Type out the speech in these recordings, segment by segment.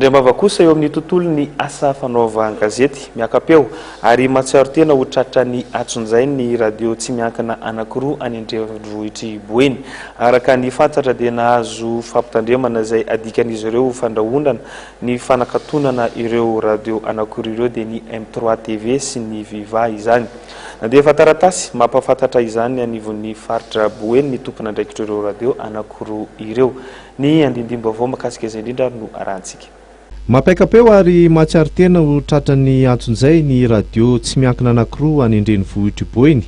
Andriambava kosa eo amin'ny tontolo ny asa fanaovana gazety miakapeo ary matsiaro tena ho tratra ny atson'izay ny radio tsy miankina anankiroa any an-drenivohitry Boeny. Araka ny fantatra dia nahazo fampitandremana izay adikan'izy ireo fandrahonana ny fanakatonana ireo radio anankiroa ireo dia ny M3 TV sy ny Viva izany. Nandefa taratasy mampafantatra izany anivon'ny faritra Boeny ny tompona andraikitra ireo radio anankiroa ireo. Ny andindimbavao makasika izay indrindra no arantsika. Mampaikapeo ary matsiaro tena ho tratran'ny antson'izay ny radio tsy miankina anankiroa any an-drenivohitry Boeny.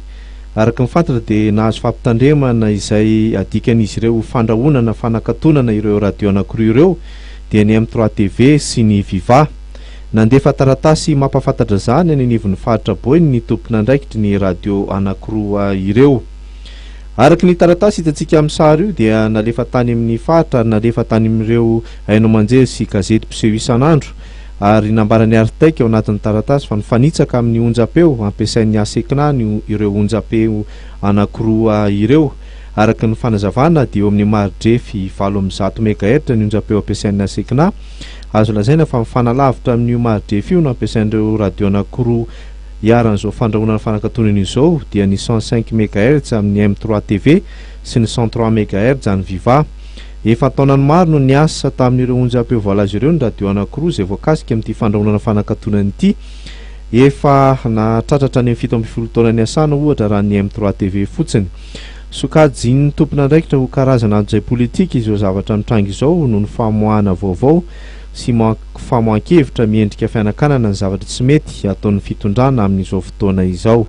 Araka ny fantatra dia nahazo fampitandremana izay adikan'izy ireo fandrahonana fanakatonana ireo radio anankiroa ireo dia ny M3 TV sy ny Viva. Nandefa taratasy mampafantatra izany any anivon'ny faritra Boeny ny tompona andraikitry ny radio anankiroa ireo. Araka ny taratasy hitantsika amin'ny sary io dia nalefa tany amin'ny faritra, nalefa tany amin'ireo haino manjery sy gazety mpiseho isan'andro ary nambarany aritaika ao anatin'ny taratasy fa nifanitsaka amin'ny onjam-peo ampiasain'ny asekina ny ireo onjam-peo anankiroa ireo. Araka ny fanazavana dia eo amin'ny maridrefy 700 MHz ny onjam-peo ampiasain'ny asekina. Azo lazaina fa mifanalavitra amin'io maridrefy io no ampiasain'ireo radio anankiroa iaran'izao fandrahonana fanakatonana izao dia ny 105 MHz amin'ny M3 TV sy ny 103 MHz amin'ny Viva. Efa taonany maro no niasa tamin'ireo onjam-peo voalaza ireo ny radio anankiroa izay voakasika amin'ity fandrahonana fanakatonana ity. Efa natratratra any amin'ny 17 taona niasana ohatra raha ny M3 TV fotsiny. Sokajin'ny tompona andraikitra ho karazana anjay politika izao zavatra mitranga izao noho ny famoahana vaovao sy famohan-kevitra miendrika fianakanana ny zavatra tsy mety ataon'ny fitondrana amin'izao fotoana izao.